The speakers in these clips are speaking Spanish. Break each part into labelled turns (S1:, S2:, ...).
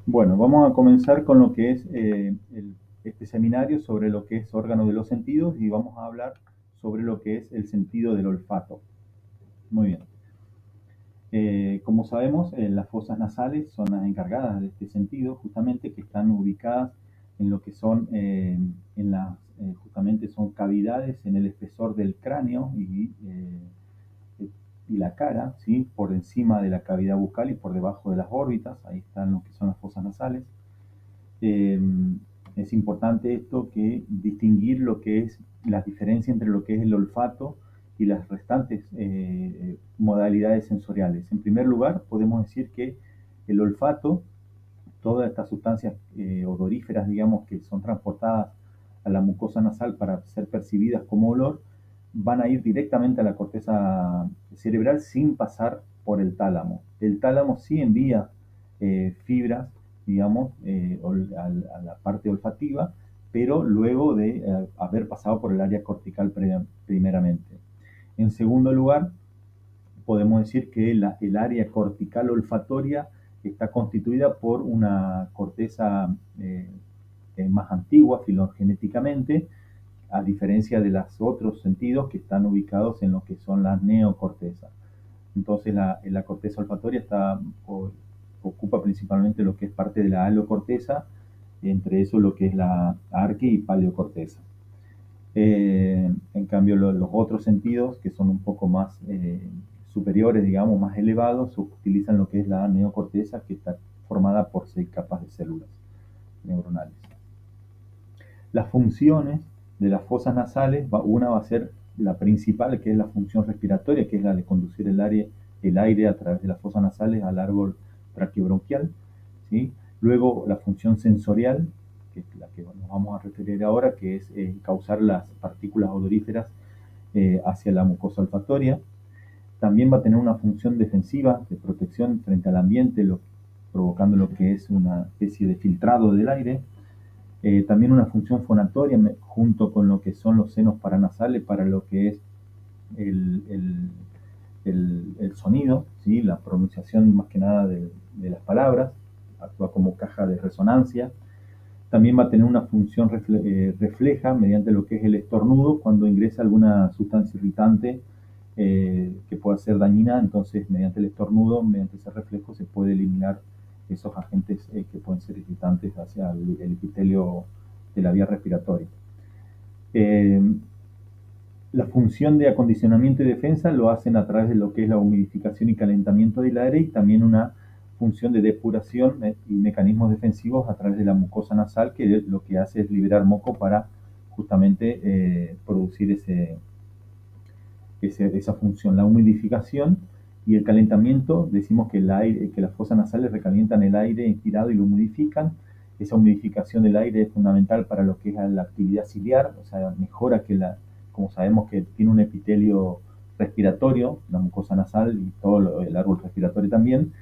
S1: Bueno, vamos a comenzar con lo que es este seminario sobre lo que es órgano de los sentidos y vamos a hablar sobre lo que es el sentido del olfato. Muy bien. Como sabemos, las fosas nasales son las encargadas de este sentido, justamente que están ubicadas en lo que son, justamente son cavidades en el espesor del cráneo y la cara, ¿sí? Por encima de la cavidad bucal y por debajo de las órbitas, ahí están lo que son las fosas nasales. Eh, es importante esto que distinguir lo que es la diferencia entre lo que es el olfato y las restantes modalidades sensoriales. En primer lugar, podemos decir que el olfato, todas estas sustancias odoríferas, digamos, que son transportadas a la mucosa nasal para ser percibidas como olor, van a ir directamente a la corteza cerebral sin pasar por el tálamo. El tálamo sí envía fibras, digamos, a la parte olfativa, pero luego de haber pasado por el área cortical primeramente. En segundo lugar, podemos decir que el área cortical olfatoria está constituida por una corteza más antigua filogenéticamente, a diferencia de los otros sentidos que están ubicados en lo que son las neocortezas. Entonces la corteza olfatoria ocupa principalmente lo que es parte de la alocorteza, entre eso lo que es la arque y paleocorteza. En cambio, los otros sentidos, que son un poco más superiores, digamos, más elevados, utilizan lo que es la neocorteza, que está formada por 6 capas de células neuronales. Las funciones de las fosas nasales, una va a ser la principal, que es la función respiratoria, que es la de conducir el aire a través de las fosas nasales al árbol traqueobronquial, ¿sí? Luego la función sensorial, que es la que nos vamos a referir ahora, que es causar las partículas odoríferas hacia la mucosa olfatoria. También va a tener una función defensiva de protección frente al ambiente, provocando lo que es una especie de filtrado del aire. También una función fonatoria junto con lo que son los senos paranasales para lo que es el, el, el sonido, ¿sí? La pronunciación más que nada de las palabras, actúa como caja de resonancia. También va a tener una función refleja mediante lo que es el estornudo cuando ingresa alguna sustancia irritante que pueda ser dañina, entonces mediante el estornudo, mediante ese reflejo se puede eliminar esos agentes que pueden ser irritantes hacia el epitelio de la vía respiratoria. Eh, la función de acondicionamiento y defensa lo hacen a través de lo que es la humidificación y calentamiento del aire y también una función de depuración y mecanismos defensivos a través de la mucosa nasal, que lo que hace es liberar moco para justamente producir esa función. La humidificación y el calentamiento, decimos que las fosas nasales recalientan el aire inspirado y lo humidifican. Esa humidificación del aire es fundamental para lo que es la actividad ciliar, o sea, mejora como sabemos que tiene un epitelio respiratorio, la mucosa nasal y todo el árbol respiratorio también,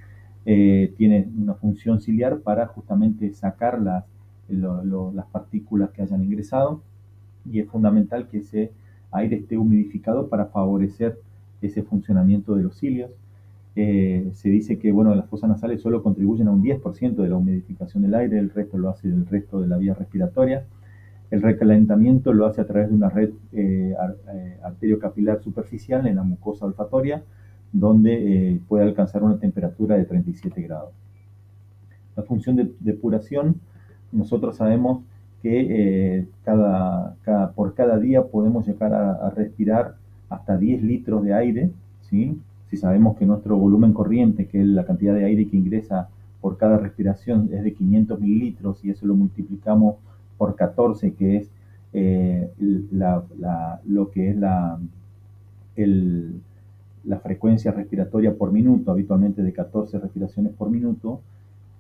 S1: tiene una función ciliar para justamente sacar las partículas que hayan ingresado, y es fundamental que ese aire esté humidificado para favorecer ese funcionamiento de los cilios. Se dice que bueno, las fosas nasales solo contribuyen a un 10% de la humidificación del aire, el resto lo hace el resto de la vía respiratoria. El recalentamiento lo hace a través de una red arteriocapilar superficial en la mucosa olfatoria, donde puede alcanzar una temperatura de 37 grados. La función de depuración, nosotros sabemos que por cada día podemos llegar a respirar hasta 10 litros de aire, ¿sí? Si sabemos que nuestro volumen corriente, que es la cantidad de aire que ingresa por cada respiración, es de 500 mililitros y eso lo multiplicamos por 14, que es lo que es la frecuencia respiratoria por minuto, habitualmente de 14 respiraciones por minuto.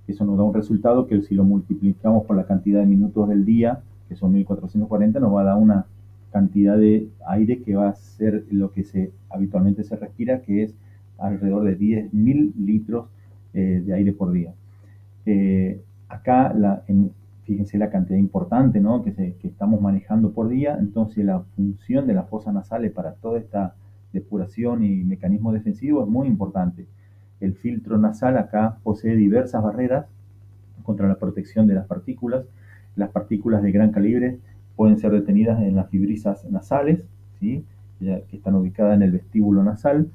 S1: Eso nos da un resultado que si lo multiplicamos por la cantidad de minutos del día, que son 1440, nos va a dar una cantidad de aire que va a ser lo que habitualmente se respira, que es alrededor de 10.000 litros de aire por día. Acá, fíjense la cantidad importante, ¿no? que estamos manejando por día, entonces la función de las fosas nasales para toda esta depuración y mecanismo defensivo es muy importante. El filtro nasal acá posee diversas barreras contra la protección de las partículas. Las partículas de gran calibre pueden ser retenidas en las fibrisas nasales, ¿sí? que están ubicadas en el vestíbulo nasal,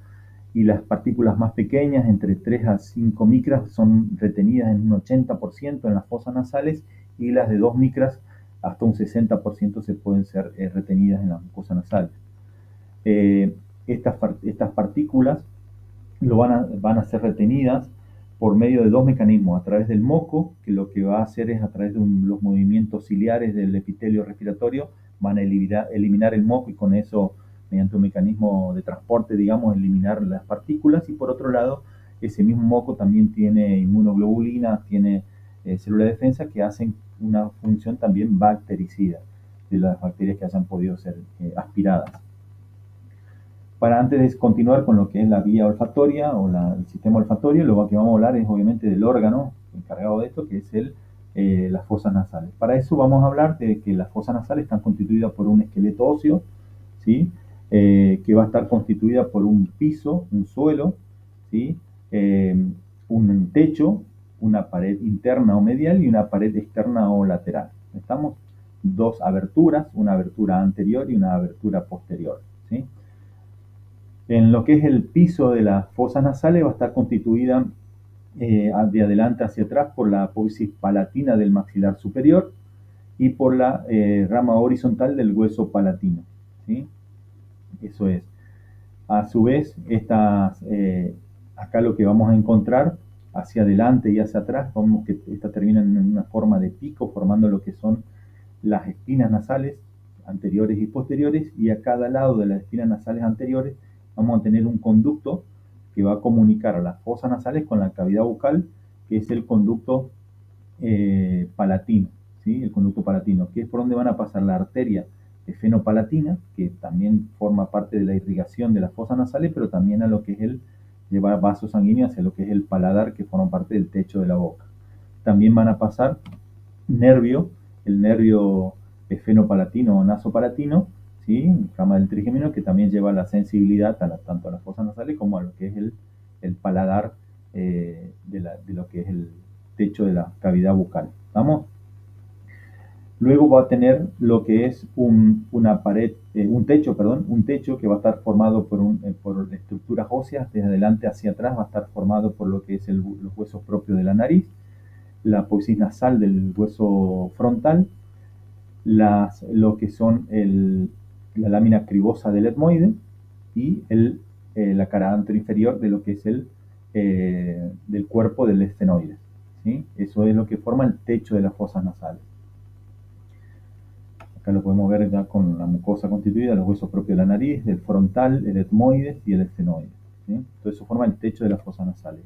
S1: y las partículas más pequeñas, entre 3 a 5 micras, son retenidas en un 80% en las fosas nasales, y las de 2 micras hasta un 60% se pueden ser retenidas en las mucosas nasales. Estas partículas van a ser retenidas por medio de dos mecanismos: a través del moco, que lo que va a hacer es, a través de los movimientos ciliares del epitelio respiratorio, van a eliminar el moco, y con eso, mediante un mecanismo de transporte, digamos, eliminar las partículas. Y por otro lado, ese mismo moco también tiene inmunoglobulinas, tiene células de defensa que hacen una función también bactericida de las bacterias que hayan podido ser aspiradas. Para antes de continuar con lo que es la vía olfatoria o el sistema olfatorio, lo que vamos a hablar es obviamente del órgano encargado de esto, que es las fosas nasales. Para eso vamos a hablar de que las fosas nasales están constituidas por un esqueleto óseo, ¿sí? Que va a estar constituida por un piso, un suelo, ¿sí? Un techo, una pared interna o medial y una pared externa o lateral. Estamos dos aberturas, una abertura anterior y una abertura posterior, ¿sí? En lo que es el piso de las fosas nasales va a estar constituida de adelante hacia atrás por la apófisis palatina del maxilar superior y por la rama horizontal del hueso palatino, ¿sí? Eso es. A su vez, acá lo que vamos a encontrar hacia adelante y hacia atrás, vemos que estas terminan en una forma de pico, formando lo que son las espinas nasales anteriores y posteriores, y a cada lado de las espinas nasales anteriores vamos a tener un conducto que va a comunicar a las fosas nasales con la cavidad bucal, que es el conducto palatino, ¿sí? El conducto palatino, que es por donde van a pasar la arteria esfenopalatina, que también forma parte de la irrigación de las fosas nasales, pero también a lo que es llevar vasos sanguíneos hacia lo que es el paladar, que forma parte del techo de la boca. También van a pasar el nervio esfenopalatino o nasopalatino, ¿sí? Rama del trigémino, que también lleva la sensibilidad tanto a las fosas nasales como a lo que es el paladar de lo que es el techo de la cavidad bucal. ¿Vamos? Luego va a tener lo que es un techo que va a estar formado por estructuras óseas. Desde adelante hacia atrás va a estar formado por lo que es los huesos propios de la nariz, la apófisis nasal del hueso frontal, lo que son la lámina cribosa del etmoide y la cara anteroinferior de lo que es del cuerpo del estenoide, ¿sí? Eso es lo que forma el techo de las fosas nasales. Acá lo podemos ver ya con la mucosa constituida, los huesos propios de la nariz, del frontal, el etmoide y el estenoide, ¿sí? Todo eso forma el techo de las fosas nasales.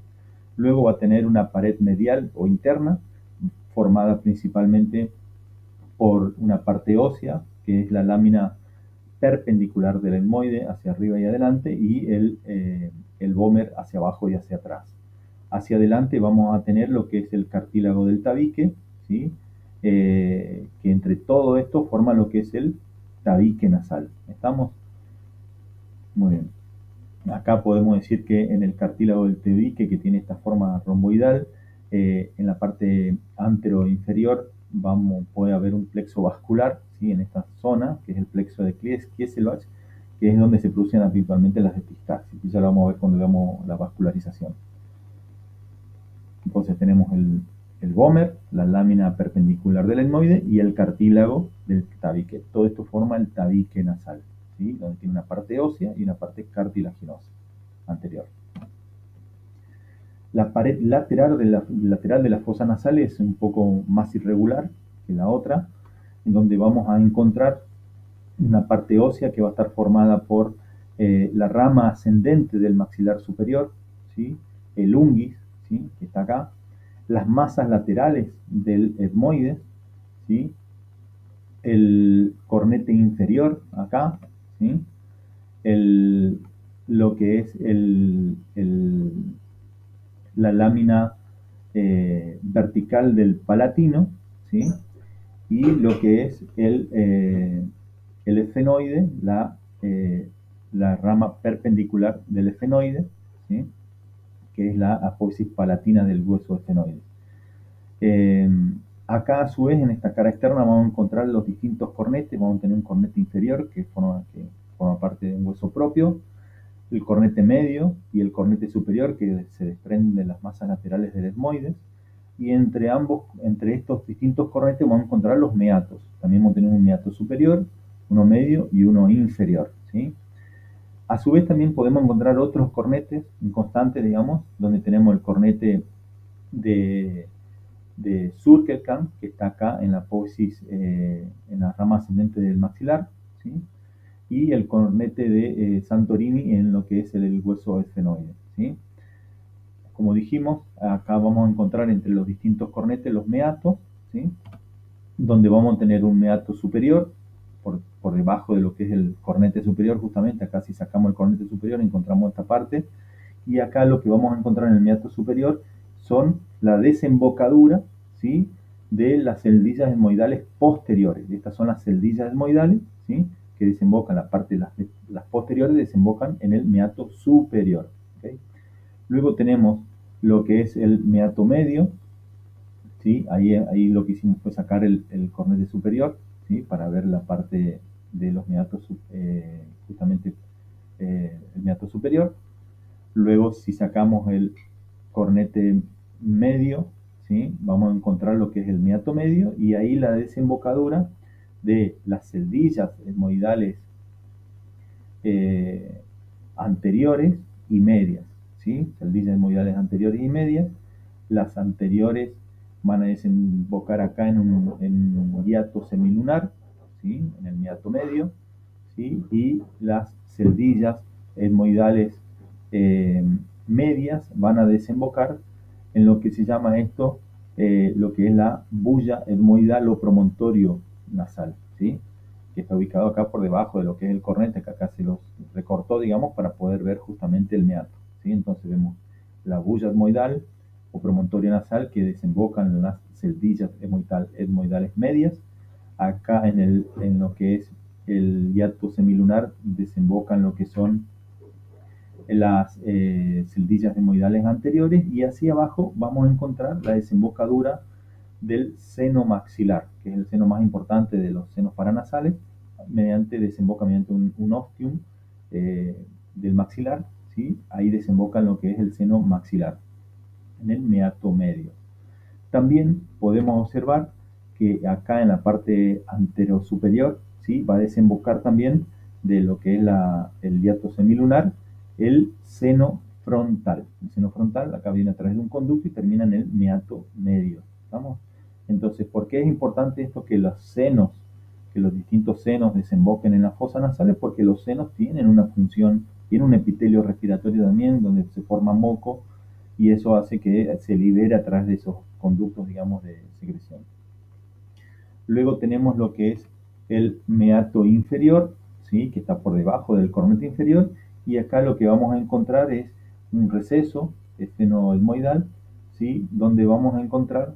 S1: Luego va a tener una pared medial o interna, formada principalmente por una parte ósea, que es la lámina perpendicular del etmoide hacia arriba y adelante, y el vómer hacia abajo y hacia atrás. Hacia adelante vamos a tener lo que es el cartílago del tabique, ¿sí? Que entre todo esto forma lo que es el tabique nasal. ¿Estamos? Muy bien. Acá podemos decir que en el cartílago del tabique, que tiene esta forma romboidal, en la parte anteroinferior puede haber un plexo vascular, ¿sí? En esta zona, que es el plexo de Kieselbach, que es donde se producen habitualmente las epistaxis. Y ya lo vamos a ver cuando veamos la vascularización. Entonces tenemos el vómer, la lámina perpendicular del etmoide y el cartílago del tabique. Todo esto forma el tabique nasal, ¿sí? Donde tiene una parte ósea y una parte cartilaginosa anterior. La pared lateral de la fosa nasal es un poco más irregular que la otra, en donde vamos a encontrar una parte ósea que va a estar formada por la rama ascendente del maxilar superior, ¿sí? El unguis, ¿sí? Que está acá, las masas laterales del etmoide, ¿sí? El cornete inferior acá, ¿sí? Lo que es la lámina vertical del palatino, ¿sí? Y lo que es el efenoide, la rama perpendicular del efenoide, ¿sí? Que es la apófisis palatina del hueso efenoide. Acá a su vez en esta cara externa vamos a encontrar los distintos cornetes. Vamos a tener un cornete inferior que forma parte de un hueso propio, el cornete medio y el cornete superior que se desprenden de las masas laterales del etmoides. Y entre estos distintos cornetes vamos a encontrar los meatos. También vamos a tener un meato superior, uno medio y uno inferior, ¿sí? A su vez también podemos encontrar otros cornetes inconstantes, digamos, donde tenemos el cornete de, de Zurkelkamp, que está acá en la apófisis, en la rama ascendente del maxilar, ¿sí? Y el cornete de Santorini en lo que es el hueso esfenoide, ¿sí? Como dijimos, acá vamos a encontrar entre los distintos cornetes los meatos, ¿sí? Donde vamos a tener un meato superior por debajo de lo que es el cornete superior, justamente acá si sacamos el cornete superior encontramos esta parte, y acá lo que vamos a encontrar en el meato superior son la desembocadura, ¿sí? De las celdillas etmoidales posteriores. Estas son las celdillas etmoidales, ¿sí? Que desembocan, la parte de las posteriores desembocan en el meato superior, ¿okay? Luego tenemos lo que es el meato medio, ¿sí? Ahí lo que hicimos fue sacar el cornete superior, ¿sí? Para ver la parte de los meatos, justamente el meato superior. Luego, si sacamos el cornete medio, ¿sí? Vamos a encontrar lo que es el meato medio y ahí la desembocadura de las celdillas etmoidales anteriores y medias, ¿sí? Celdillas etmoidales anteriores y medias. Las anteriores van a desembocar acá en un hiato semilunar, ¿sí? En el meato medio, ¿sí? Y las celdillas etmoidales eh, medias van a desembocar en lo que se llama esto, lo que es la bulla etmoidal o promontorio nasal, ¿sí? Que está ubicado acá por debajo de lo que es el cornete, que acá se los recortó, digamos, para poder ver justamente el meato, ¿sí? Entonces vemos la bulla etmoidal o promontorio nasal que desembocan en las celdillas etmoidales medias. Acá en lo que es el hiato semilunar desembocan lo que son las celdillas etmoidales anteriores y hacia abajo vamos a encontrar la desembocadura del seno maxilar, que es el seno más importante de los senos paranasales, desemboca mediante un ostium del maxilar, ¿sí? Ahí desemboca en lo que es el seno maxilar, en el meato medio. También podemos observar que acá en la parte anterosuperior, ¿sí? Va a desembocar también de lo que es el hiato semilunar, el seno frontal. El seno frontal acá viene a través de un conducto y termina en el meato medio. ¿Estamos? Entonces, ¿por qué es importante esto que que los distintos senos desemboquen en las fosas nasales? Porque los senos tienen una función, tienen un epitelio respiratorio también, donde se forma moco, y eso hace que se libere a través de esos conductos, digamos, de secreción. Luego tenemos lo que es el meato inferior, ¿sí? Que está por debajo del cornete inferior, y acá lo que vamos a encontrar es un receso esfenoetmoidal, ¿sí? Donde vamos a encontrar,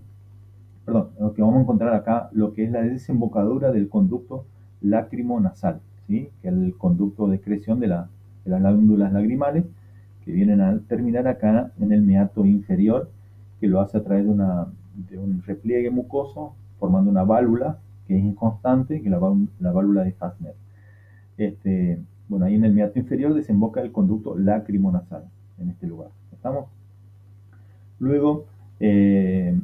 S1: perdón, lo que vamos a encontrar acá, lo que es la desembocadura del conducto lacrimonasal, ¿sí? Que es el conducto de excreción de las glándulas lagrimales, que vienen a terminar acá en el meato inferior, que lo hace a través de un repliegue mucoso, formando una válvula que es inconstante, que es la válvula de Hasner. Bueno, ahí en el meato inferior desemboca el conducto lacrimonasal, en este lugar. ¿Estamos? Luego, el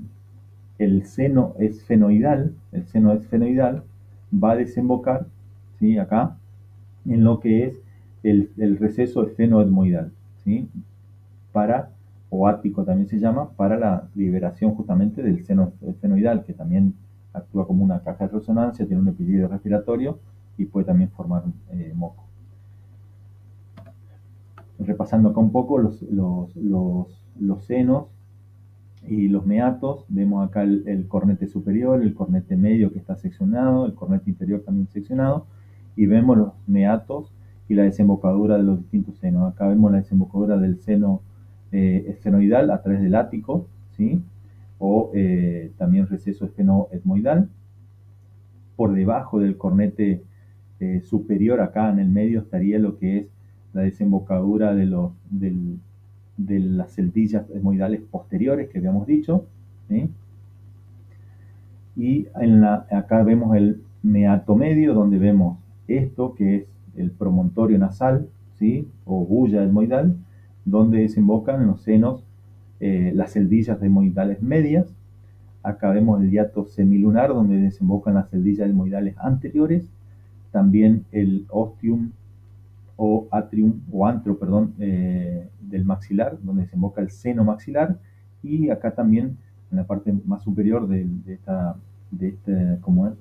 S1: seno esfenoidal va a desembocar, ¿sí? Acá, en lo que es el receso esfenoetmoidal, ¿sí? O ático también se llama, para la liberación justamente del seno esfenoidal, que también actúa como una caja de resonancia, tiene un epitelio respiratorio y puede también formar moco. Repasando acá un poco los senos y los meatos, vemos acá el cornete superior, el cornete medio que está seccionado, el cornete inferior también seccionado, y vemos los meatos y la desembocadura de los distintos senos. Acá vemos la desembocadura del seno esfenoidal a través del ático, ¿sí? O también receso esfenoetmoidal. Por debajo del cornete superior, acá en el medio, estaría lo que es la desembocadura de las celdillas etmoidales posteriores que habíamos dicho, ¿sí? Y acá vemos el meato medio, donde vemos esto, que es el promontorio nasal, ¿sí? O bulla etmoidal, donde desembocan los senos, las celdillas etmoidales medias. Acá vemos el hiato semilunar, donde desembocan las celdillas etmoidales anteriores. También el ostium o atrium, o antro, perdón, del maxilar, donde desemboca el seno maxilar. Y acá también, en la parte más superior de este, como es,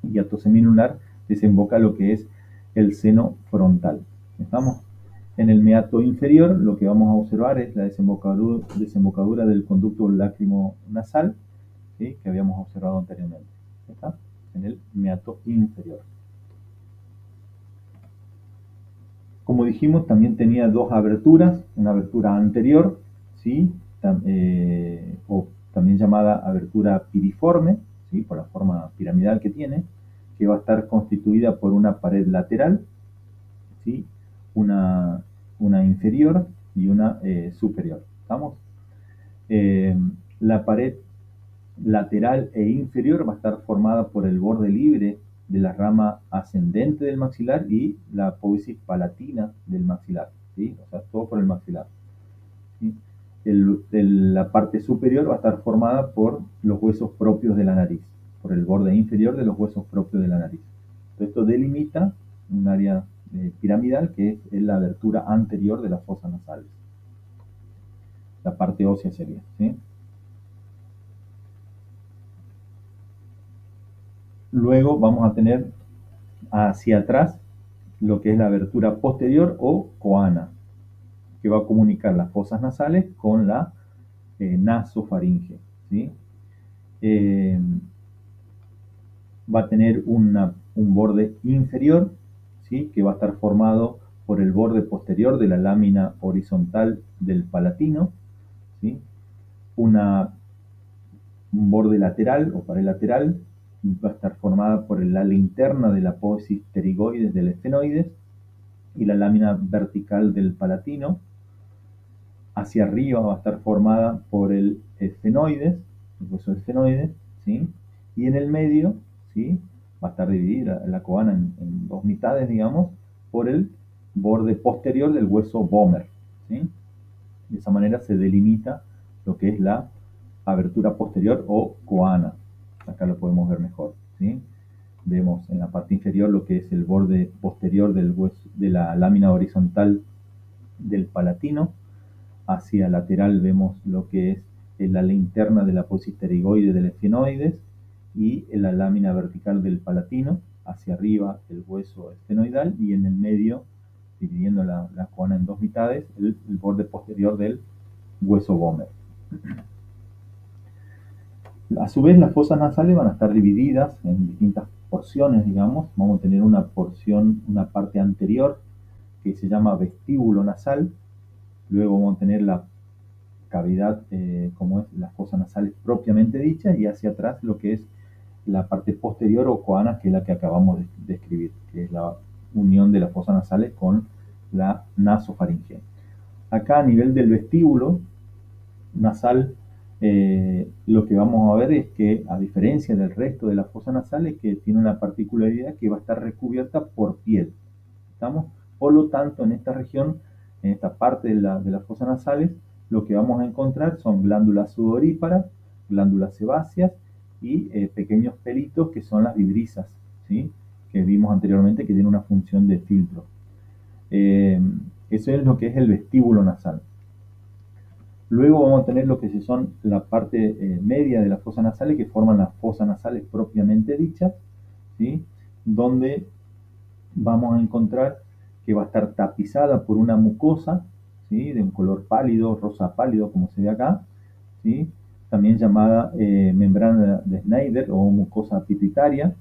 S1: hiato semilunar, desemboca lo que es el seno frontal. ¿Estamos? En el meato inferior, lo que vamos a observar es la desembocadura del conducto lácrimo-nasal, ¿sí? Que habíamos observado anteriormente. ¿Está? En el meato inferior. Como dijimos, también tenía dos aberturas, una abertura anterior, ¿sí? O también llamada abertura piriforme, ¿sí? Por la forma piramidal que tiene, que va a estar constituida por una pared lateral, ¿sí? una, una inferior y una superior. ¿Estamos? Eh, la pared lateral e inferior va a estar formada por el borde libre de la rama ascendente del maxilar y la apófisis palatina del maxilar, ¿sí? O sea, todo por el maxilar, ¿sí? La parte superior va a estar formada por los huesos propios de la nariz, por el borde inferior de los huesos propios de la nariz. Entonces, esto delimita un área piramidal que es la abertura anterior de las fosas nasales. La parte ósea sería, ¿sí? Luego vamos a tener hacia atrás lo que es la abertura posterior o coana, que va a comunicar las fosas nasales con la nasofaringe, ¿sí? Eh, Va a tener un borde inferior, ¿sí? Que va a estar formado por el borde posterior de la lámina horizontal del palatino, ¿sí? Un borde lateral o pared lateral va a estar formada por el ala interna de la apófisis pterigoides del esfenoides y la lámina vertical del palatino. Hacia arriba va a estar formada por el esfenoides, el hueso esfenoides, ¿sí? Y en el medio, ¿sí? Va a estar dividida la coana en dos mitades, digamos, por el borde posterior del hueso vomer, ¿sí? De esa manera se delimita lo que es la abertura posterior o coana. Acá lo podemos ver mejor, ¿sí? Vemos en la parte inferior lo que es el borde posterior del hueso, de la lámina horizontal del palatino. Hacia lateral vemos lo que es el ala interna de la apófisis pterigoide del esfenoides y la lámina vertical del palatino. Hacia arriba el hueso esfenoidal y en el medio, dividiendo la coana en dos mitades, el borde posterior del hueso vomer. A su vez, las fosas nasales van a estar divididas en distintas porciones, digamos. Vamos a tener una porción, una parte anterior que se llama vestíbulo nasal. Luego vamos a tener la cavidad, como es las fosas nasales propiamente dichas, y hacia atrás lo que es la parte posterior o coana, que es la que acabamos de escribir, que es la unión de las fosas nasales con la nasofaringe. Acá a nivel del vestíbulo nasal, lo que vamos a ver es que, a diferencia del resto de las fosas nasales, que tiene una particularidad que va a estar recubierta por piel. ¿Estamos? Por lo tanto, en esta región, en esta parte de las fosas nasales, lo que vamos a encontrar son glándulas sudoríparas, glándulas sebáceas y pequeños pelitos que son las vibrisas, ¿sí? Que vimos anteriormente que tienen una función de filtro. Eso es lo que es el vestíbulo nasal. Luego vamos a tener lo que son la parte media de las fosas nasales, que forman las fosas nasales propiamente dichas, ¿sí? Donde vamos a encontrar que va a estar tapizada por una mucosa, ¿sí? De un color pálido, rosa pálido, como se ve acá, ¿sí? También llamada membrana de Schneider o mucosa pituitaria,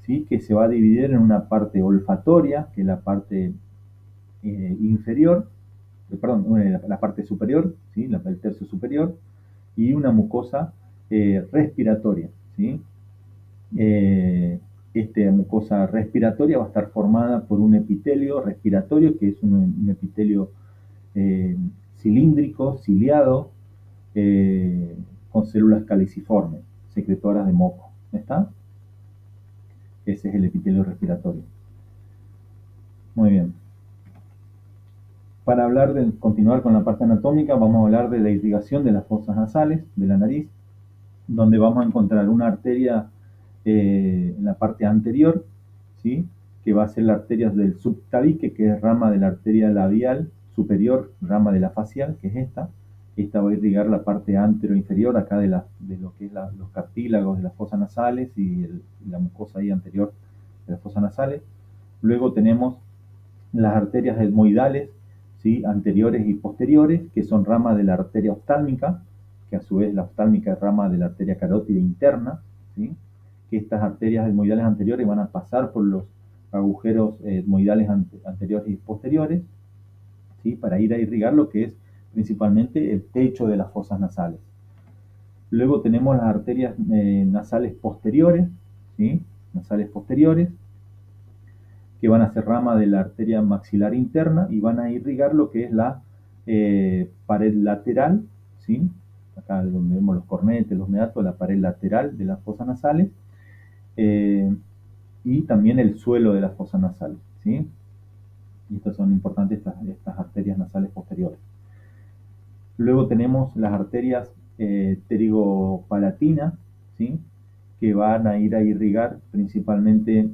S1: ¿sí? Que se va a dividir en una parte olfatoria, que es la parte inferior, perdón, la parte superior, ¿sí? El tercio superior, y una mucosa respiratoria, ¿sí? Esta mucosa respiratoria va a estar formada por un epitelio respiratorio, que es un epitelio cilíndrico, ciliado, con células caliciformes, secretoras de moco, ¿Está? Ese es el epitelio respiratorio. Muy bien. Para continuar con la parte anatómica, vamos a hablar de la irrigación de las fosas nasales, de la nariz, donde vamos a encontrar una arteria en la parte anterior, ¿sí? Que va a ser la arteria del subtabique, que es rama de la arteria labial superior, rama de la facial, que es esta. Esta va a irrigar la parte anteroinferior, acá de lo que es los cartílagos de las fosas nasales y la mucosa ahí anterior de las fosas nasales. Luego tenemos las arterias etmoidales, ¿sí? Anteriores y posteriores, que son ramas de la arteria oftálmica, que a su vez la oftálmica es rama de la arteria carótida interna, ¿sí? Que estas arterias etmoidales anteriores van a pasar por los agujeros etmoidales anteriores y posteriores, ¿sí? Para ir a irrigar lo que es principalmente el techo de las fosas nasales. Luego tenemos las arterias nasales posteriores, ¿sí? Nasales posteriores, que van a ser rama de la arteria maxilar interna y van a irrigar lo que es la pared lateral, ¿sí? Acá donde vemos los cornetes, los meatos, la pared lateral de las fosas nasales, y también el suelo de las fosas nasales, ¿sí? Y estas son importantes, estas arterias nasales posteriores. Luego tenemos las arterias pterigopalatinas, ¿sí? Que van a ir a irrigar principalmente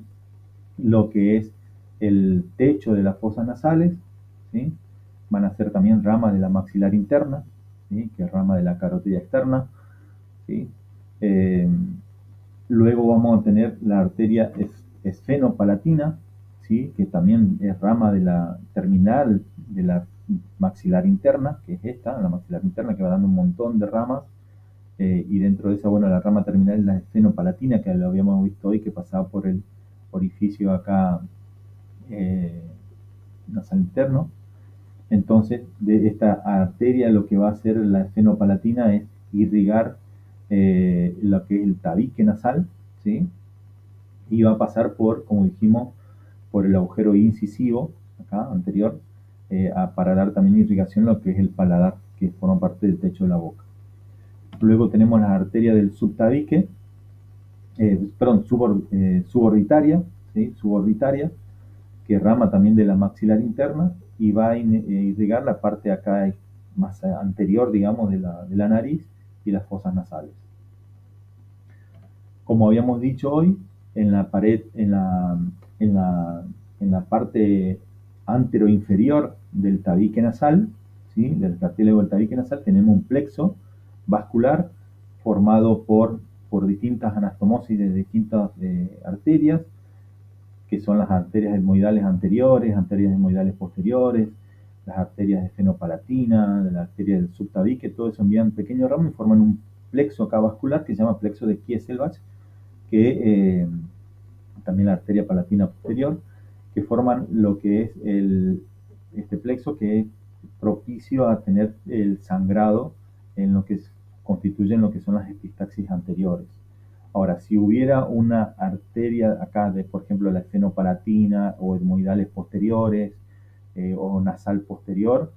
S1: lo que es el techo de las fosas nasales, ¿sí? Van a ser también ramas de la maxilar interna, ¿sí? Que es rama de la carótida externa, ¿sí? Luego vamos a tener la arteria esfenopalatina, ¿sí? Que también es rama de la terminal de la maxilar interna, que es esta, la maxilar interna, que va dando un montón de ramas, y dentro de esa, bueno, la rama terminal es la esfenopalatina, que lo habíamos visto hoy, que pasaba por el orificio acá nasal interno. Entonces, de esta arteria lo que va a hacer la esfenopalatina es irrigar lo que es el tabique nasal, ¿sí? Y va a pasar por, como dijimos, por el agujero incisivo, acá, anterior, para dar también irrigación a lo que es el paladar, que forma parte del techo de la boca. Luego tenemos la arteria del subtabique, suborbitaria, ¿sí? Suborbitaria, que rama también de la maxilar interna y va a irrigar la parte acá más anterior, digamos, de la nariz y las fosas nasales. Como habíamos dicho hoy, en la pared, en la parte anteroinferior del tabique nasal, ¿sí? Del cartílago del tabique nasal, tenemos un plexo vascular formado por distintas anastomosis de distintas arterias, que son las arterias etmoidales anteriores, arterias etmoidales posteriores, las arterias esfenopalatina, la arteria del subtabique, todo eso envían pequeños ramos y forman un plexo acá vascular que se llama plexo de Kieselbach, que también la arteria palatina posterior, que forman lo que es este plexo que es propicio a tener el sangrado en lo que constituyen lo que son las epistaxis anteriores. Ahora, si hubiera una arteria acá, por ejemplo, la esfenopalatina o etmoidales posteriores o nasal posterior,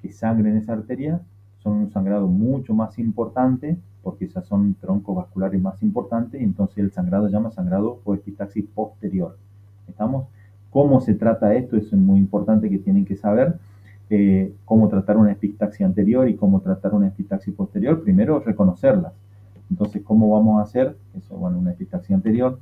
S1: que sangre en esa arteria, son un sangrado mucho más importante, porque esas son troncos vasculares más importantes, y entonces el sangrado se llama sangrado o epistaxis posterior. ¿Estamos? ¿Cómo se trata esto? Eso es muy importante que tienen que saber. Cómo tratar una epistaxia anterior y cómo tratar una epistaxis posterior. Primero, reconocerlas. Entonces, ¿cómo vamos a hacer? Eso, bueno, una epistaxia anterior,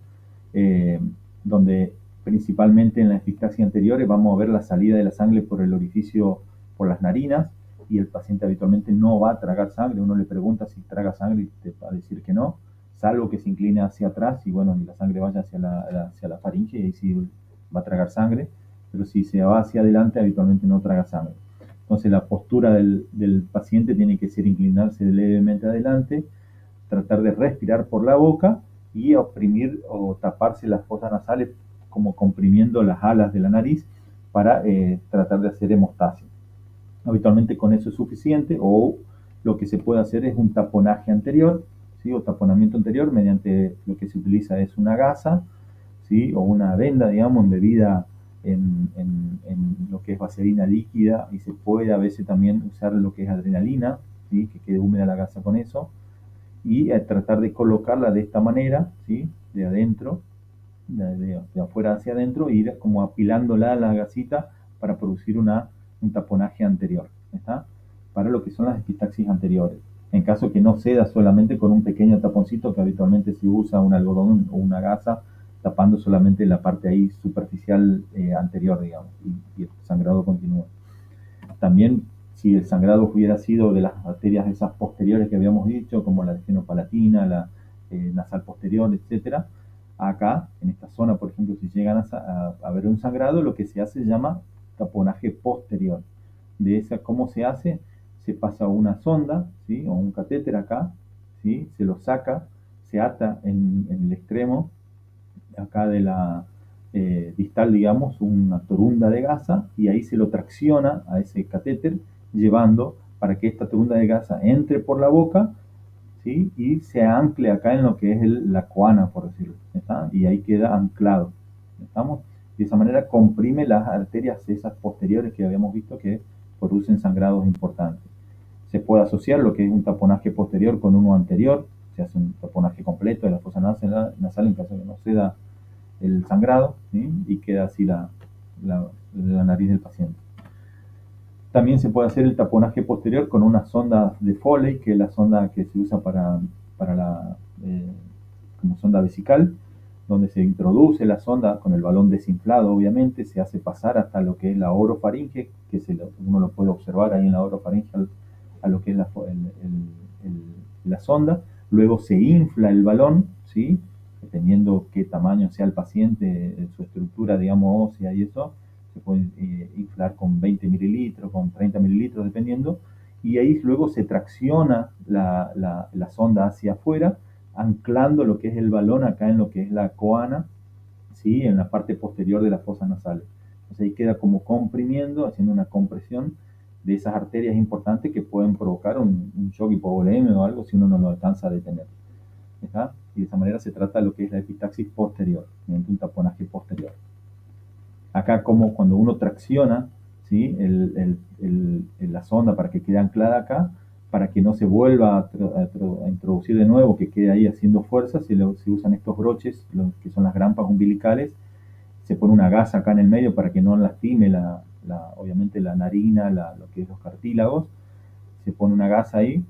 S1: donde principalmente en la epistaxia anterior vamos a ver la salida de la sangre por el orificio, por las narinas, y el paciente habitualmente no va a tragar sangre. Uno le pregunta si traga sangre y te va a decir que no, salvo que se incline hacia atrás y bueno, y la sangre vaya hacia la faringe y ahí sí va a tragar sangre, pero si se va hacia adelante habitualmente no traga sangre. Entonces la postura del paciente tiene que ser inclinarse levemente adelante, tratar de respirar por la boca y oprimir o taparse las fosas nasales como comprimiendo las alas de la nariz para tratar de hacer hemostasia. Habitualmente con eso es suficiente, o lo que se puede hacer es un taponaje anterior, ¿sí? O taponamiento anterior mediante lo que se utiliza es una gasa, ¿sí? O una venda, digamos, embebida en lo que es vaselina líquida, y se puede a veces también usar lo que es adrenalina, ¿sí? Que quede húmeda la gasa con eso, y tratar de colocarla de esta manera, ¿sí? De adentro, de afuera hacia adentro, e ir como apilándola a la gasita para producir un taponaje anterior, ¿está? Para lo que son las epistaxis anteriores. En caso que no ceda solamente con un pequeño taponcito que habitualmente se usa un algodón o una gasa tapando solamente la parte ahí superficial anterior, digamos, y el sangrado continúa. También, si el sangrado hubiera sido de las arterias esas posteriores que habíamos dicho, como la esfenopalatina, la nasal posterior, etcétera, acá, en esta zona, por ejemplo, si llegan a ver un sangrado, lo que se hace se llama taponaje posterior. De esa, ¿cómo se hace? Se pasa una sonda, ¿sí? O un catéter acá, ¿sí? Se lo saca, se ata en el extremo acá de la distal, digamos, una torunda de gasa, y ahí se lo tracciona a ese catéter, llevando para que esta torunda de gasa entre por la boca, ¿sí? Y se ancle acá en lo que es la coana, por decirlo, ¿está? Y ahí queda anclado, ¿estamos? De esa manera comprime las arterias esas posteriores que habíamos visto que producen sangrados importantes. Se puede asociar lo que es un taponaje posterior con uno anterior, se hace un taponaje completo de la fosa nasal en caso de que no se da el sangrado, ¿sí? Y queda así la nariz del paciente. También se puede hacer el taponaje posterior con una sonda de Foley, que es la sonda que se usa para como sonda vesical, donde se introduce la sonda con el balón desinflado, obviamente, se hace pasar hasta lo que es la orofaringe, que uno lo puede observar ahí en la orofaringe a lo que es la sonda. Luego se infla el balón, ¿sí? Dependiendo qué tamaño sea el paciente, su estructura, digamos, ósea y eso, se puede inflar con 20 mililitros, con 30 mililitros, dependiendo, y ahí luego se tracciona la sonda hacia afuera, anclando lo que es el balón acá en lo que es la coana, ¿sí? En la parte posterior de las fosas nasales. Entonces ahí queda como comprimiendo, haciendo una compresión de esas arterias importantes que pueden provocar un shock hipovolémico o algo si uno no lo alcanza a detener, ¿está? Y de esa manera se trata lo que es la epistaxis posterior, mediante un taponaje posterior. Acá como cuando uno tracciona, ¿sí? La sonda para que quede anclada acá, para que no se vuelva a introducir de nuevo, que quede ahí haciendo fuerza, se usan estos broches, que son las grampas umbilicales, se pone una gasa acá en el medio para que no lastime obviamente la narina, lo que es los cartílagos, se pone una gasa ahí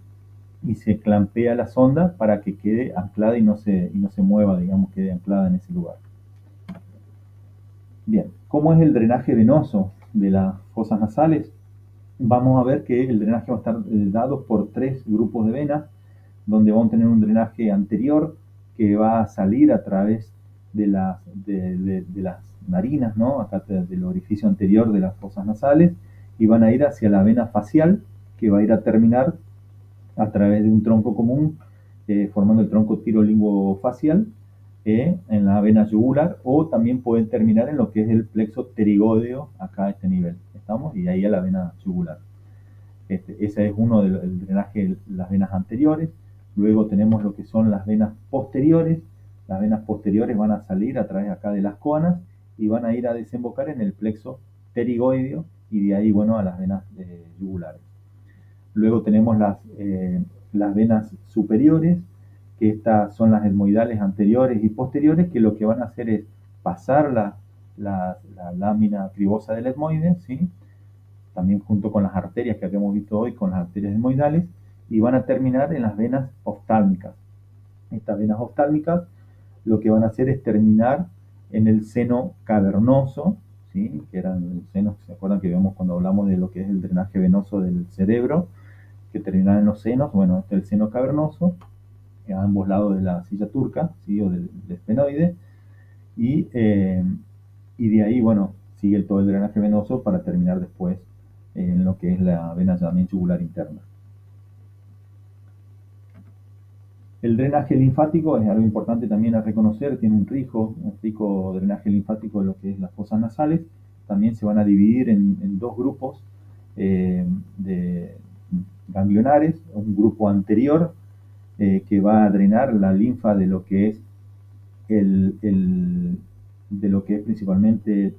S1: y se clampea la sonda para que quede anclada y no se mueva, digamos, quede anclada en ese lugar. Bien, ¿cómo es el drenaje venoso de las fosas nasales? Vamos a ver que el drenaje va a estar dado por tres grupos de venas, donde vamos a tener un drenaje anterior que va a salir a través de las narinas, ¿no? Acá del orificio anterior de las fosas nasales, y van a ir hacia la vena facial, que va a ir a terminar a través de un tronco común, formando el tronco tirolinguofacial, en la vena yugular, o también pueden terminar en lo que es el plexo pterigódeo, acá a este nivel, ¿estamos? Y ahí a la vena yugular. Ese es uno del drenaje, las venas anteriores. Luego tenemos lo que son las venas posteriores. Las venas posteriores van a salir a través acá de las coanas y van a ir a desembocar en el plexo pterigoideo y de ahí, bueno, a las venas yugulares. Luego tenemos las venas superiores, que estas son las etmoidales anteriores y posteriores, que lo que van a hacer es pasar la lámina cribosa del etmoide, ¿sí? También junto con las arterias que habíamos visto hoy, con las arterias etmoidales, y van a terminar en las venas oftálmicas. Estas venas oftálmicas lo que van a hacer es terminar en el seno cavernoso, ¿sí? Que eran los senos, ¿se acuerdan que vemos cuando hablamos de lo que es el drenaje venoso del cerebro? Que terminan en los senos. Bueno, este es el seno cavernoso, a ambos lados de la silla turca, ¿sí? O del esfenoide, y de ahí, bueno, sigue todo el drenaje venoso para terminar después en lo que es la vena también yugular interna. El drenaje linfático es algo importante también a reconocer, tiene un rico drenaje linfático de lo que es las fosas nasales. También se van a dividir en dos grupos de ganglionares, un grupo anterior que va a drenar la linfa de lo que es de lo que es principalmente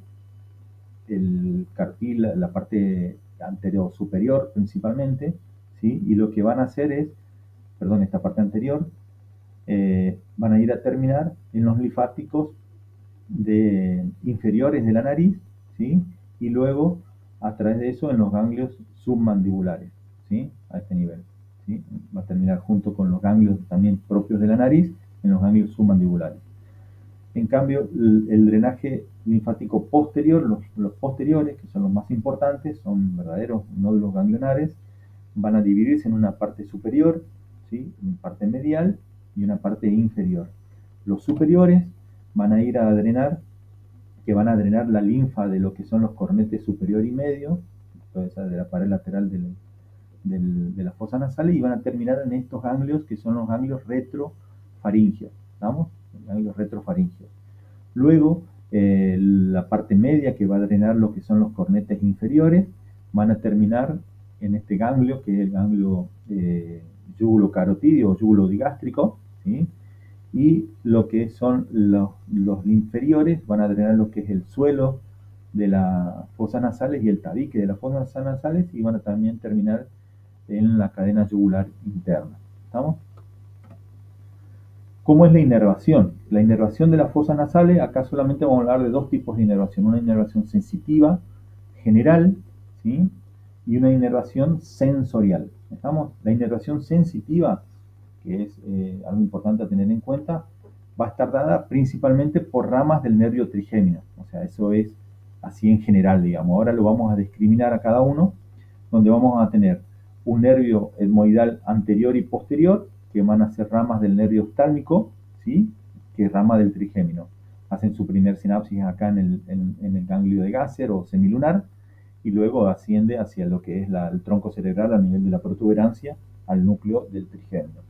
S1: el cartílago, la parte anterior superior principalmente, ¿sí? Y lo que van a hacer es perdón, esta parte anterior, van a ir a terminar en los linfáticos inferiores de la nariz, ¿sí? Y luego, a través de eso, en los ganglios submandibulares, ¿sí? A este nivel, ¿sí? Va a terminar junto con los ganglios también propios de la nariz, en los ganglios submandibulares. En cambio, el drenaje linfático posterior, los posteriores, que son los más importantes, son verdaderos nódulos ganglionares, van a dividirse en una parte superior, ¿sí? Una parte medial y una parte inferior. Los superiores van a ir a drenar, que van a drenar la linfa de lo que son los cornetes superior y medio, toda esa de la pared lateral de las fosas nasales, y van a terminar en estos ganglios que son los ganglios retrofaringeos, ¿estamos? Los ganglios retrofaringeos. Luego, la parte media que va a drenar lo que son los cornetes inferiores, van a terminar en este ganglio, que es el ganglio yugulocarotídeo o yugulodigástrico, ¿sí? Y lo que son los inferiores van a drenar lo que es el suelo de las fosas nasales y el tabique de las fosas nasales, y van a también terminar en la cadena yugular interna. ¿Estamos? ¿Cómo es la inervación? La inervación de las fosas nasales, acá solamente vamos a hablar de dos tipos de inervación. Una inervación sensitiva, general, ¿sí? Y una inervación sensorial. ¿Estamos? La inervación sensitiva, que es algo importante a tener en cuenta, va a estar dada principalmente por ramas del nervio trigémino. O sea, eso es así en general, digamos. Ahora lo vamos a discriminar a cada uno, donde vamos a tener un nervio etmoidal anterior y posterior, que van a ser ramas del nervio oftálmico, ¿sí? Que es rama del trigémino. Hacen su primer sinapsis acá en el ganglio de Gasser o semilunar, y luego asciende hacia lo que es el tronco cerebral a nivel de la protuberancia, al núcleo del trigémino.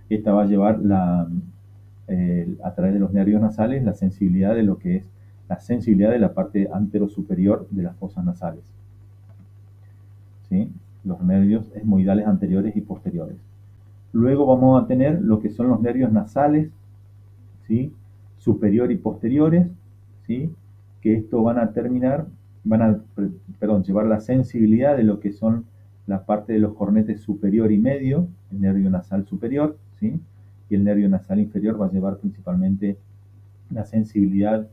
S1: Esta va a llevar a través de los nervios nasales la sensibilidad de lo que es la sensibilidad de la parte anterosuperior de las fosas nasales, ¿sí? Los nervios esmoidales anteriores y posteriores. Luego vamos a tener lo que son los nervios nasales, ¿sí? Superior y posteriores, ¿sí? Que esto van a terminar, llevar la sensibilidad de lo que son la parte de los cornetes superior y medio, el nervio nasal superior, ¿sí? Y el nervio nasal inferior va a llevar principalmente la sensibilidad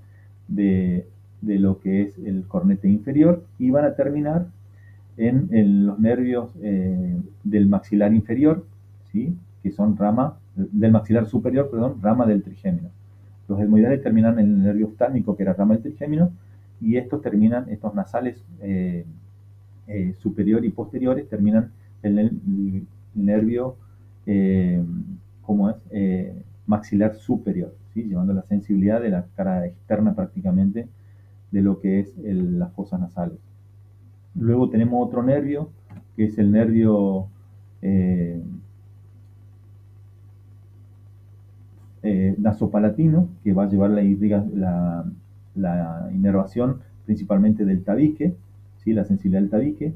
S1: de lo que es el cornete inferior, y van a terminar en los nervios del maxilar inferior, ¿sí? Que son rama del maxilar superior, perdón, rama del trigémino. Los etmoidales terminan en el nervio oftálmico, que era rama del trigémino, y estos nasales superior y posteriores terminan en el nervio maxilar superior, ¿sí? Llevando la sensibilidad de la cara externa prácticamente de lo que es las fosas nasales. Luego tenemos otro nervio, que es el nervio nasopalatino, que va a llevar la inervación principalmente del tabique, ¿sí? La sensibilidad del tabique,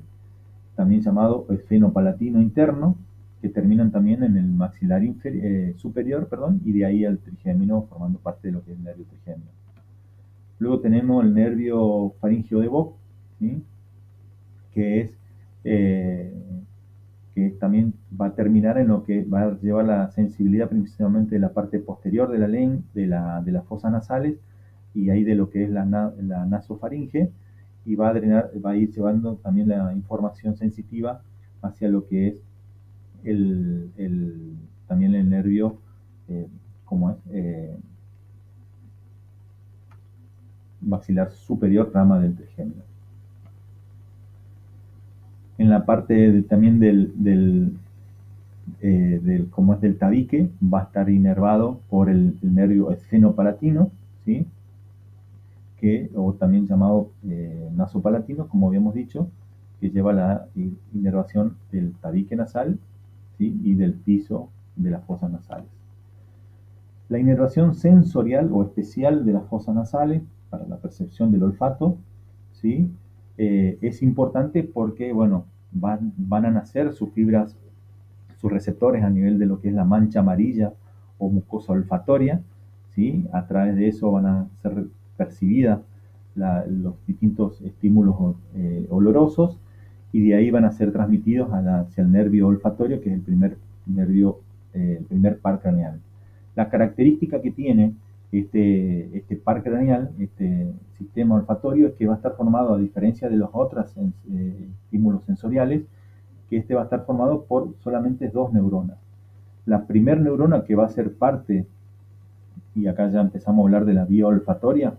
S1: también llamado esfenopalatino interno, que terminan también en el maxilar superior, y de ahí al trigémino, formando parte de lo que es el nervio trigémino. Luego tenemos el nervio faríngeo de Vogt, ¿sí? Que también va a terminar en lo que va a llevar la sensibilidad principalmente de la parte posterior de de las fosas nasales, y ahí de lo que es la nasofaringe, y va a ir llevando también la información sensitiva hacia lo que es también el nervio, maxilar superior, rama del trigémino. En la parte también del tabique, va a estar inervado por el nervio esfenopalatino, ¿sí? O también llamado nasopalatino, como habíamos dicho, que lleva la inervación del tabique nasal, ¿sí? Y del piso de las fosas nasales. La inervación sensorial o especial de las fosas nasales para la percepción del olfato, ¿sí? Es importante porque, bueno, van a nacer sus fibras, sus receptores a nivel de lo que es la mancha amarilla o mucosa olfatoria, ¿sí? A través de eso van a ser percibidas los distintos estímulos olorosos, y de ahí van a ser transmitidos hacia el nervio olfatorio, que es el primer el primer par craneal. La característica que tiene este par craneal, este sistema olfatorio, es que va a estar formado, a diferencia de los otros estímulos sensoriales, que este va a estar formado por solamente dos neuronas. La primera neurona que va a ser parte, y acá ya empezamos a hablar de la vía olfatoria,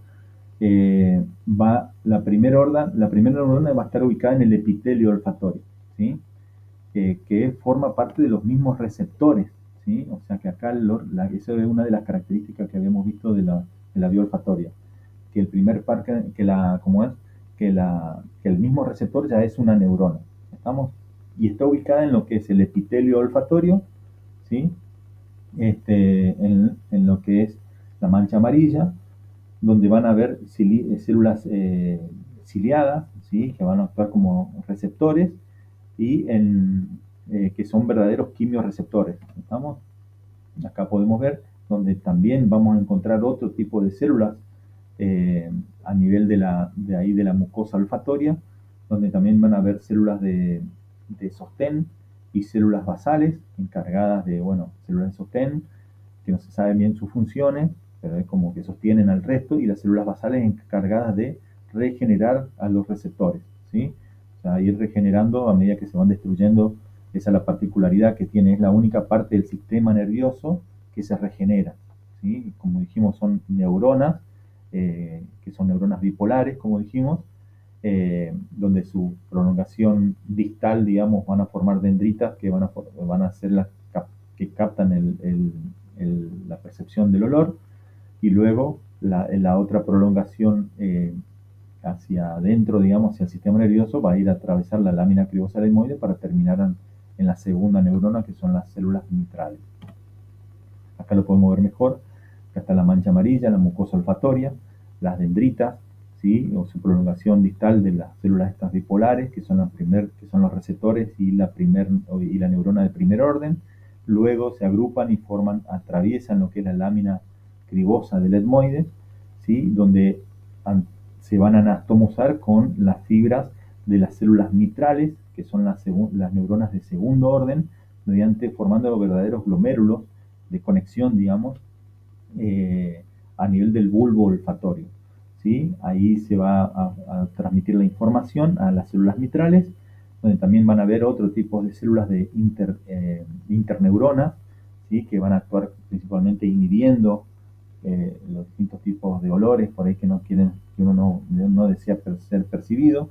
S1: la primera neurona va a estar ubicada en el epitelio olfatorio, ¿sí? Que forma parte de los mismos receptores, ¿sí? O sea que acá esa es una de las características que habíamos visto de la vía olfatoria, que el primer par, ¿cómo es? Que el mismo receptor ya es una neurona, ¿estamos? Y está ubicada en lo que es el epitelio olfatorio, ¿sí? En lo que es la mancha amarilla, donde van a haber células ciliadas, ¿sí? Que van a actuar como receptores y que son verdaderos quimiorreceptores. ¿Estamos? Acá podemos ver donde también vamos a encontrar otro tipo de células a nivel de la mucosa olfatoria, donde también van a haber células de sostén y células basales encargadas de, bueno, células de sostén, que no se sabe bien sus funciones, pero es como que sostienen al resto, y las células basales encargadas de regenerar a los receptores, ¿sí? O sea, ir regenerando a medida que se van destruyendo. Esa es la particularidad que tiene, es la única parte del sistema nervioso que se regenera, ¿sí? Como dijimos, son neuronas, que son neuronas bipolares, como dijimos, donde su prolongación distal, digamos, van a formar dendritas que van a ser las que captan la percepción del olor, y luego la otra prolongación hacia adentro, digamos, hacia el sistema nervioso, va a ir a atravesar la lámina cribosa etmoide para terminar en la segunda neurona, que son las células mitrales. Acá lo podemos ver mejor. Acá está la mancha amarilla, la mucosa olfatoria, las dendritas, ¿sí? O su prolongación distal de las células estas bipolares, que son los receptores y la neurona de primer orden. Luego se agrupan y atraviesan lo que es la lámina cribosa del etmoide, ¿sí? Donde se van a anastomosar con las fibras de las células mitrales, que son las neuronas de segundo orden, formando los verdaderos glomérulos de conexión, digamos, a nivel del bulbo olfatorio, ¿sí? Ahí se va a transmitir la información a las células mitrales, donde también van a haber otro tipo de células de interneuronas, ¿sí? Que van a actuar principalmente inhibiendo los distintos tipos de olores por ahí que uno no desea ser percibido.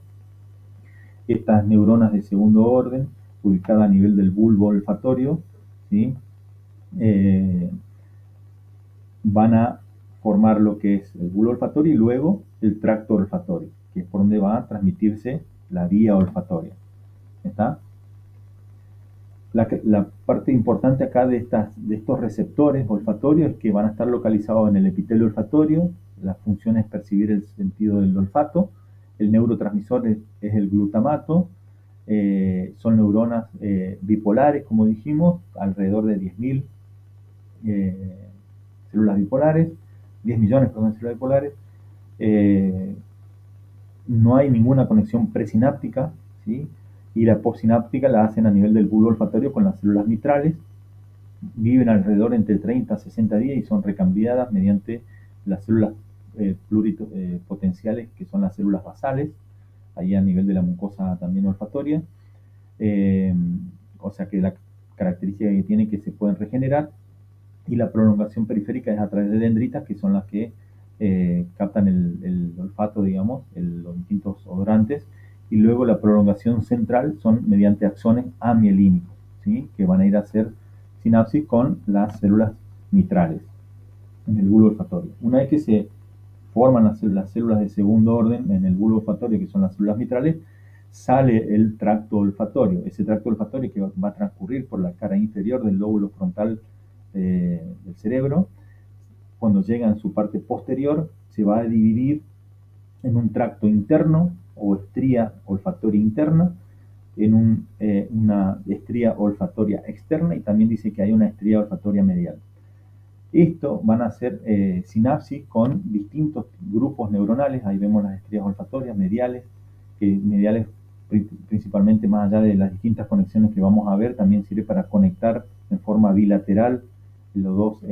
S1: Estas neuronas de segundo orden, ubicadas a nivel del bulbo olfatorio, ¿sí? Van a formar lo que es el bulbo olfatorio y luego el tracto olfatorio, que es por donde va a transmitirse la vía olfatoria. ¿Está? La parte importante acá de estos receptores olfatorios es que van a estar localizados en el epitelio olfatorio. La función es percibir el sentido del olfato. El neurotransmisor es el glutamato. Son neuronas bipolares, como dijimos, alrededor de 10.000 células bipolares, 10 millones de células bipolares. No hay ninguna conexión presináptica, ¿sí? Y la postsináptica la hacen a nivel del bulbo olfatorio con las células mitrales. Viven alrededor entre 30 a 60 días y son recambiadas mediante las células pluripotenciales, que son las células basales, ahí a nivel de la mucosa también olfatoria. O sea que la característica que tiene es que se pueden regenerar, y la prolongación periférica es a través de dendritas, que son las que captan el olfato, digamos, los distintos odorantes, y luego la prolongación central son mediante axones amielínicos, ¿sí? Que van a ir a hacer sinapsis con las células mitrales en el bulbo olfatorio. Una vez que se forman las células de segundo orden en el bulbo olfatorio, que son las células mitrales, sale el tracto olfatorio. Ese tracto olfatorio que va a transcurrir por la cara inferior del lóbulo frontal del cerebro, cuando llega en su parte posterior, se va a dividir en un tracto interno o estría olfatoria interna, en una estría olfatoria externa, y también dice que hay una estría olfatoria medial. Esto van a ser sinapsis con distintos grupos neuronales. Ahí vemos las estrías olfatorias mediales, principalmente, más allá de las distintas conexiones que vamos a ver, también sirve para conectar en forma bilateral los dos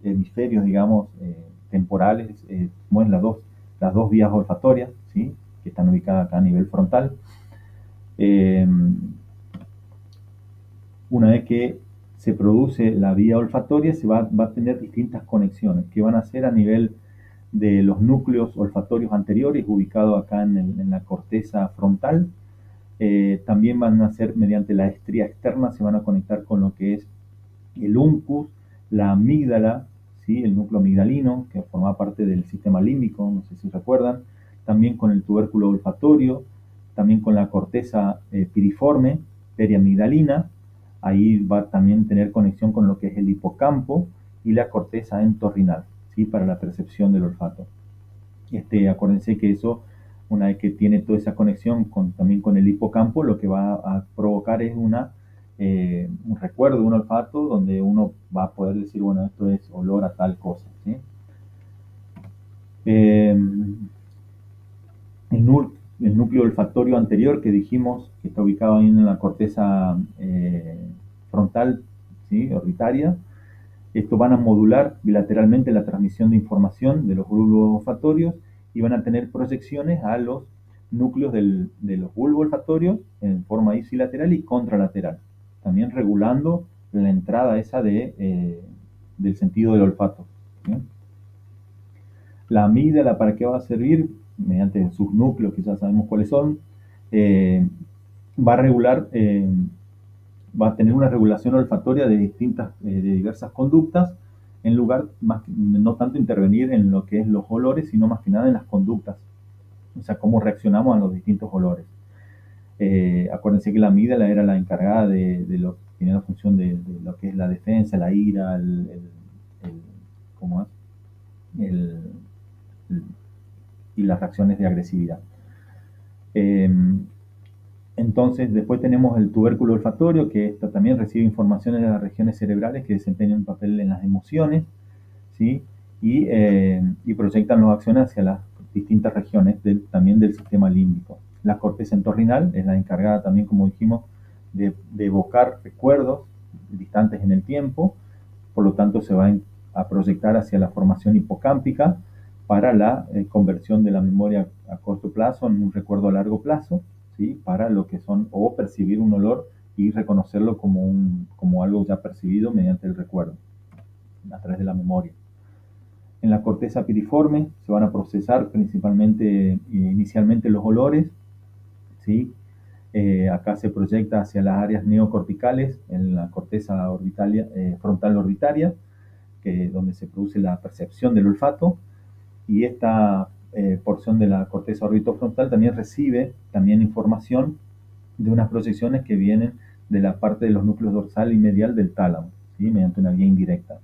S1: hemisferios, digamos, temporales, mueven las dos vías olfatorias, ¿sí? Que están ubicadas acá a nivel frontal. Una vez que se produce la vía olfatoria, se va a tener distintas conexiones que van a ser a nivel de los núcleos olfatorios anteriores, ubicados acá en la corteza frontal. También van a ser mediante la estría externa, se van a conectar con lo que es el uncus, la amígdala, ¿sí? El núcleo amigdalino, que forma parte del sistema límbico, no sé si recuerdan, también con el tubérculo olfatorio, también con la corteza piriforme, periamigdalina. Ahí va a también tener conexión con lo que es el hipocampo y la corteza entorrinal, ¿sí? Para la percepción del olfato. Acuérdense que eso, una vez que tiene toda esa conexión también con el hipocampo, lo que va a provocar es un recuerdo, un olfato, donde uno va a poder decir, bueno, esto es olor a tal cosa, ¿sí? Eh, el núcleo olfatorio anterior que dijimos que está ubicado ahí en la corteza frontal, ¿sí? Orbitaria. Estos van a modular bilateralmente la transmisión de información de los bulbos olfatorios y van a tener proyecciones a los núcleos de los bulbos olfatorios en forma ipsilateral y contralateral, también regulando la entrada esa del sentido del olfato, ¿sí? La amígdala, ¿para qué va a servir? Mediante sus núcleos, que ya sabemos cuáles son, va a regular, va a tener una regulación olfatoria de diversas conductas, en lugar, no tanto intervenir en lo que es los olores, sino más que nada en las conductas, o sea, cómo reaccionamos a los distintos olores. Acuérdense que la amígdala era la encargada tenía la función de lo que es la defensa, la ira, ¿cómo es? El, y las reacciones de agresividad. Entonces, después tenemos el tubérculo olfatorio, que también recibe informaciones de las regiones cerebrales que desempeñan un papel en las emociones, ¿sí? Y proyectan las acciones hacia las distintas regiones también del sistema límbico. La corteza entorrinal es la encargada también, como dijimos, de evocar recuerdos distantes en el tiempo, por lo tanto se va a proyectar hacia la formación hipocámpica para la conversión de la memoria a corto plazo en un recuerdo a largo plazo, ¿sí? Para lo que son, o percibir un olor y reconocerlo como algo ya percibido mediante el recuerdo, a través de la memoria. En la corteza piriforme se van a procesar principalmente, inicialmente los olores, ¿sí? Acá se proyecta hacia las áreas neocorticales, en la corteza frontal orbitaria, donde se produce la percepción del olfato, y esta porción de la corteza orbitofrontal también recibe información de unas proyecciones que vienen de la parte de los núcleos dorsal y medial del tálamo, ¿sí? Mediante una vía indirecta.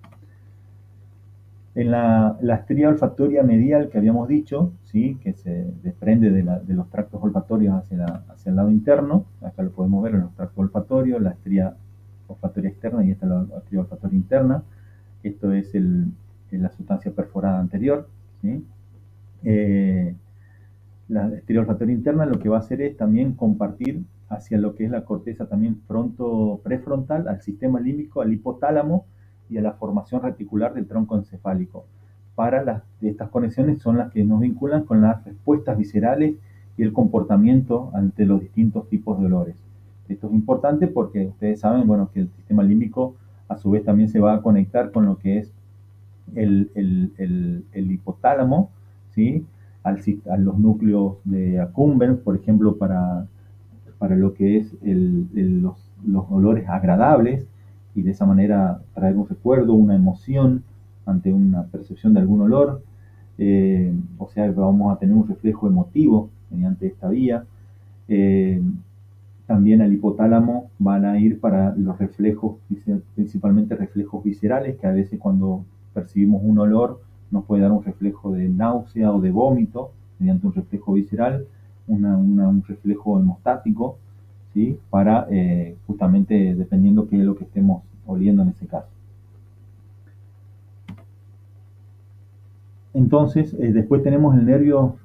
S1: En la estría olfatoria medial que habíamos dicho, ¿sí? Que se desprende de los tractos olfatorios hacia el lado interno, acá lo podemos ver en los tractos olfatorios, la estría olfatoria externa y esta es la estría olfatoria interna. Esto es la sustancia perforada anterior, ¿sí? La estría olfatoria interna lo que va a hacer es también compartir hacia lo que es la corteza también prefrontal, al sistema límbico, al hipotálamo y a la formación reticular del tronco encefálico. Estas conexiones son las que nos vinculan con las respuestas viscerales y el comportamiento ante los distintos tipos de olores. Esto es importante porque ustedes saben, bueno, que el sistema límbico a su vez también se va a conectar con lo que es el hipotálamo, ¿sí? A los núcleos de accumbens, por ejemplo, para lo que es los olores agradables, y de esa manera traer un recuerdo, una emoción ante una percepción de algún olor. O sea, vamos a tener un reflejo emotivo mediante esta vía. También al hipotálamo van a ir para los reflejos, principalmente reflejos viscerales, que a veces cuando percibimos un olor nos puede dar un reflejo de náusea o de vómito, mediante un reflejo visceral, un reflejo hemostático, ¿sí? Para justamente dependiendo qué es lo que estemos oliendo en ese caso. Entonces, después tenemos el nervio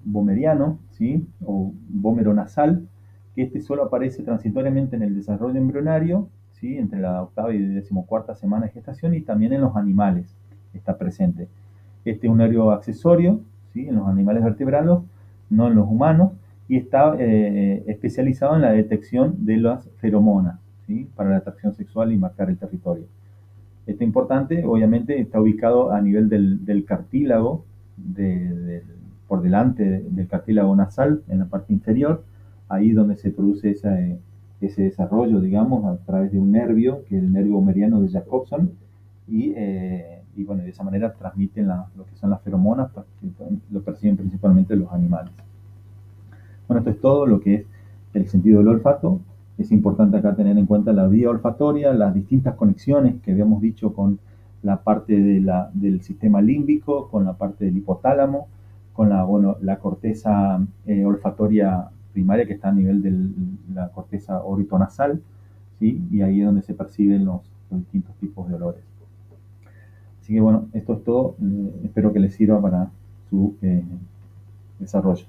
S1: vomeriano, ¿sí? O vómero nasal, que solo aparece transitoriamente en el desarrollo embrionario, ¿sí? Entre la octava y decimocuarta semana de gestación, y también en los animales está presente. Este es un nervio accesorio, ¿sí? En los animales vertebrados, no en los humanos, y está especializado en la detección de las feromonas, ¿sí? Para la atracción sexual y marcar el territorio. Esto es importante, obviamente está ubicado a nivel del cartílago, por delante del cartílago nasal, en la parte inferior, ahí donde se produce ese desarrollo, digamos, a través de un nervio, que es el nervio meriano de Jacobson, y bueno, de esa manera transmiten lo que son las feromonas, que lo perciben principalmente los animales. Bueno, esto es todo lo que es el sentido del olfato. Es importante acá tener en cuenta la vía olfatoria, las distintas conexiones que habíamos dicho con la parte del sistema límbico, con la parte del hipotálamo, con la corteza olfatoria primaria que está a nivel de la corteza orotonasal, ¿sí? Y ahí es donde se perciben los distintos tipos de olores. Así que bueno, esto es todo. Espero que les sirva para su desarrollo.